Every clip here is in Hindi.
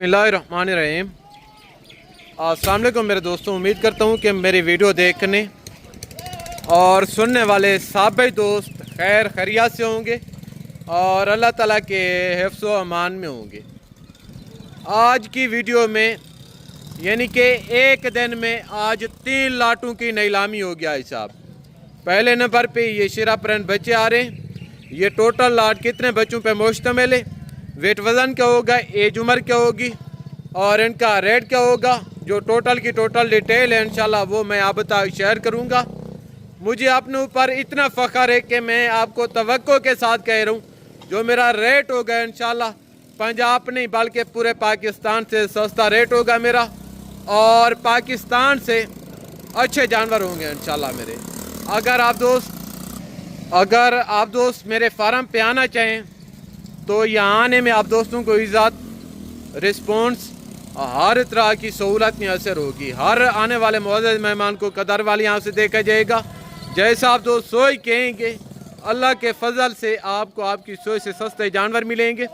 बिस्मिल्लाहिर्रहमानिर्रहीम। अस्सलाम वालेकुम मेरे दोस्तों, उम्मीद करता हूँ कि मेरी वीडियो देखने और सुनने वाले सारे दोस्त खैर खैरियत से होंगे और अल्लाह ताला के हिफ्ज़ व अमान में होंगे। आज की वीडियो में यानी कि एक दिन में आज 3 लाटों की नीलामी हो गया है साहब। पहले नंबर पे ये शिरापरन बच्चे आ रहे हैं। ये टोटल लाट कितने बच्चों पे मुश्तमिल है, वेट वज़न क्या होगा, एज उम्र क्या होगी और इनका रेट क्या होगा, जो टोटल की टोटल डिटेल है इंशाल्लाह वो मैं आप तक शेयर करूँगा। मुझे अपने ऊपर इतना फ़ख्र है कि मैं आपको तवक्को के साथ कह रहा हूँ, जो मेरा रेट होगा इंशाल्लाह पंजाब नहीं बल्कि पूरे पाकिस्तान से सस्ता रेट होगा मेरा, और पाकिस्तान से अच्छे जानवर होंगे इंशाल्लाह मेरे। अगर आप दोस्त मेरे फार्म पे आना चाहें तो यहाँ आने में आप दोस्तों को इज़्ज़त, रिस्पॉन्स, हर तरह की सहूलत मैसर होगी। हर आने वाले मुअज़्ज़ज़ मेहमान को कदर वाले यहाँ से देखा जाएगा। जैसा आप दोस्त सोच कहेंगे अल्लाह के फजल से आपको आपकी सोच से सस्ते जानवर मिलेंगे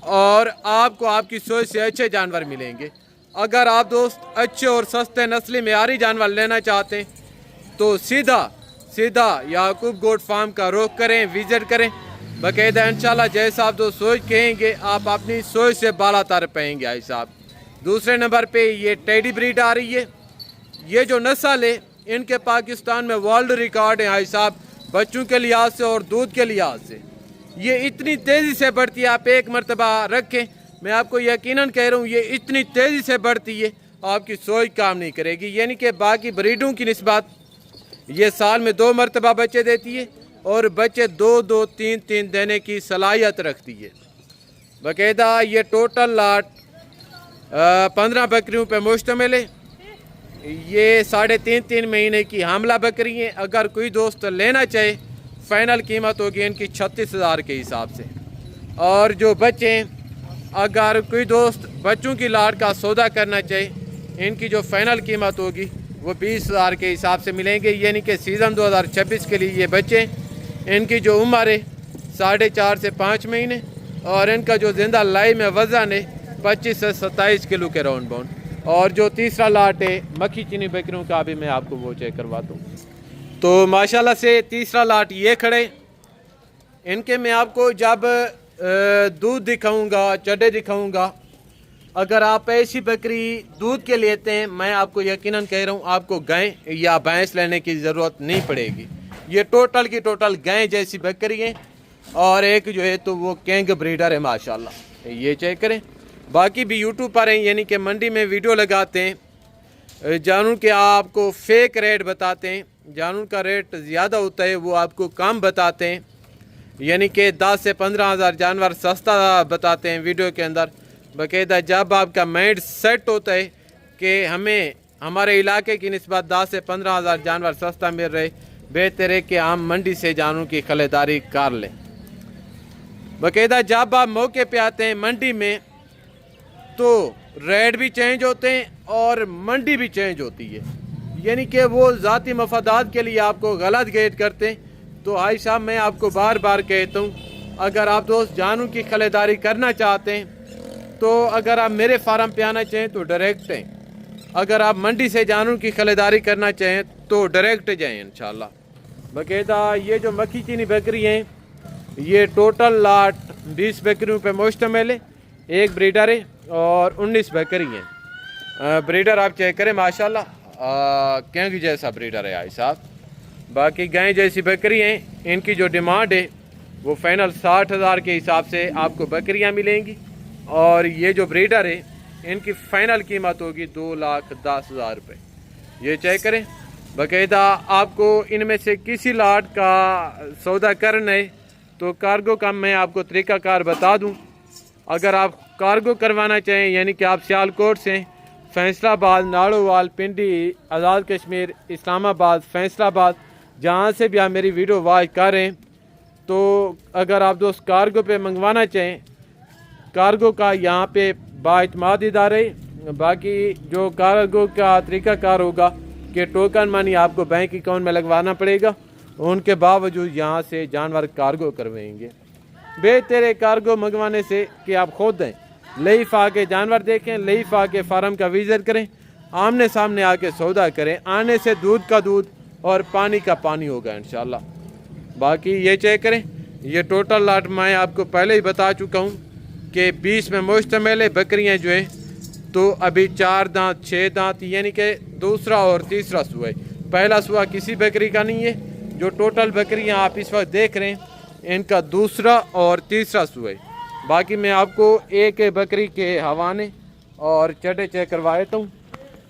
और आपको आपकी सोच से अच्छे जानवर मिलेंगे। अगर आप दोस्त अच्छे और सस्ते नस्ली मेयारी जानवर लेना चाहते हैं तो सीधा याकूब गोट फार्म का रुख करें, विज़िट करें बाकायदा। इंशाल्लाह जैसा आप दोस्त सोच कहेंगे आप अपनी सोच से बाला तर पाएंगे भाई साहब। दूसरे नंबर पे ये टेडी ब्रीड आ रही है। ये जो नस्ल है इनके पाकिस्तान में वर्ल्ड रिकॉर्ड है भाई साहब, बच्चों के लिहाज से और दूध के लिहाज से। ये इतनी तेज़ी से बढ़ती है, आप एक मरतबा रखें, मैं आपको यकीनन कह रहा हूँ ये इतनी तेज़ी से बढ़ती है आपकी सोच काम नहीं करेगी। यानी कि बाकी ब्रीडों की निस्बत ये साल में 2 मरतबा बच्चे देती है और बच्चे 2-2, 3-3 देने की सलाहियत रखती है बाकायदा। ये टोटल लाट 15 बकरियों पे मुश्तमिल है। ये 3.5 महीने की हामला बकरी हैं। अगर कोई दोस्त लेना चाहे फ़ाइनल कीमत होगी इनकी 36,000 के हिसाब से। और जो बच्चे अगर कोई दोस्त बच्चों की लाट का सौदा करना चाहे इनकी जो फ़ाइनल कीमत होगी वो 20,000 के हिसाब से मिलेंगे। यानी कि सीज़न 2026 के लिए ये बच्चे, इनकी जो उम्र है 4.5 से 5 महीने और इनका जो जिंदा लाइव में वज़न है 25 से 27 किलो के राउंड बाउंड। और जो तीसरा लाट है मक्खी चीनी बकरियों का भी मैं आपको वो चेक करवाता हूँ। तो माशाल्लाह से तीसरा लाट ये खड़े, इनके मैं आपको जब दूध दिखाऊंगा, चड्डे दिखाऊंगा। अगर आप ऐसी बकरी दूध के लेते हैं मैं आपको यकीनन कह रहा हूँ आपको गाय या भैंस लेने की ज़रूरत नहीं पड़ेगी। ये टोटल की टोटल गाय जैसी बकरी है और एक जो है तो वो कैंग ब्रीडर है माशाल्लाह, ये चेक करें। बाकी भी यूट्यूब पर हैं, यानी कि मंडी में वीडियो लगाते हैं, जानून के आपको फेक रेट बताते हैं, जानून का रेट ज़्यादा होता है वो आपको कम बताते हैं, यानी कि 10 से 15 हज़ार जानवर सस्ता बताते हैं वीडियो के अंदर बाकायदा। जब आपका माइंड सेट होता है कि हमें हमारे इलाके की निस्बत 10 से 15 हज़ार जानवर सस्ता मिल रहे, बेहतर है कि हम मंडी से जानूं की खरीदारी कर लें बाकायदा। जब आप मौके पे आते हैं मंडी में तो रेट भी चेंज होते हैं और मंडी भी चेंज होती है, यानी कि वो ज़ाती मफादात के लिए आपको गलत गेट करते हैं। तो भाई साहब मैं आपको बार बार कहता हूँ अगर आप दोस्त जानूं की खरीदारी करना चाहते हैं तो अगर आप मेरे फार्म पे आना चाहें तो डायरेक्ट हैं, अगर आप मंडी से जानूं की खरीदारी करना चाहें तो डायरेक्ट जाएं इंशाल्लाह बाकायदा। ये जो मक्खी चीनी बकरी हैं ये टोटल लाट 20 बकरियों पे मुश्तमिल है। एक ब्रीडर है और 19 बकरी हैं। ब्रीडर आप चेक करें माशाल्लाह, कैंग जैसा ब्रीडर है भाई साहब। बाकी गाय जैसी बकरी हैं, इनकी जो डिमांड है वो फाइनल 60,000 के हिसाब से आपको बकरियां मिलेंगी और ये जो ब्रीडर है इनकी फ़ाइनल कीमत होगी 2,10,000 रुपये। ये चेक करें बाकायदा। आपको इनमें से किसी लाट का सौदा करना है तो कार्गो का मैं आपको तरीक़ाकार बता दूं। अगर आप कार्गो करवाना चाहें यानी कि आप सियालकोट से फैसलाबाद, नाड़ोवाल, पिंडी, आज़ाद कश्मीर, इस्लामाबाद, फैसलाबाद, जहाँ से भी आप मेरी वीडियो वॉच कर रहे हैं, तो अगर आप दोस्त कार्गो पे मंगवाना चाहें कार्गो का यहाँ पे बाइतमाद इदारे। बाकी जो कार्गो का तरीक़ाकार होगा कि टोकन मनी आपको बैंक अकाउंट में लगवाना पड़ेगा, उनके बावजूद यहाँ से जानवर कार्गो करवाएंगे। बेहतर कार्गो मंगवाने से कि आप खुद दें लाइफ आके जानवर देखें, लाइफ आके फार्म का विजिट करें, आमने सामने आके सौदा करें। आने से दूध का दूध और पानी का पानी होगा इंशाल्लाह। बाकी ये चेक करें, ये टोटल लाट मैं आपको पहले ही बता चुका हूँ कि 20 में मुश्तमिल है। बकरियाँ जो हैं तो अभी 4 दांत 6 दांत यानी कि दूसरा और तीसरा सुआ है। पहला सुआ किसी बकरी का नहीं है। जो टोटल बकरियाँ आप इस वक्त देख रहे हैं इनका दूसरा और तीसरा सुआ है। बाकी मैं आपको एक बकरी के हवाने और चटे चेक करवा देता हूँ।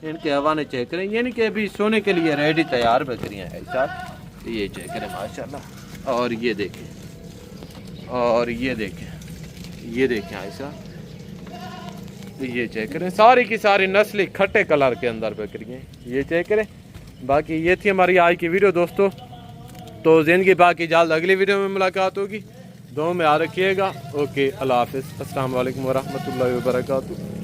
इनके हवाने चेक करें, यानी कि अभी सोने के लिए रेडी तैयार बकरियाँ हैं साहब। ये चेक करें माशाल्लाह। और ये देखें, और ये देखें, ये देखें ऐसा, ये चेक करें। सारी की सारी नस्ली खट्टे कलर के अंदर बकरियाँ, ये चेक करें। बाकी ये थी हमारी आज की वीडियो दोस्तों। तो ज़िंदगी बाकी जल्द अगली वीडियो में मुलाकात होगी। दुआ में याद रखिएगा। ओके, अल्लाह हाफ़िज़। अस्सलाम वालेकुम वरहमतुल्लाहि वबरकातुहू।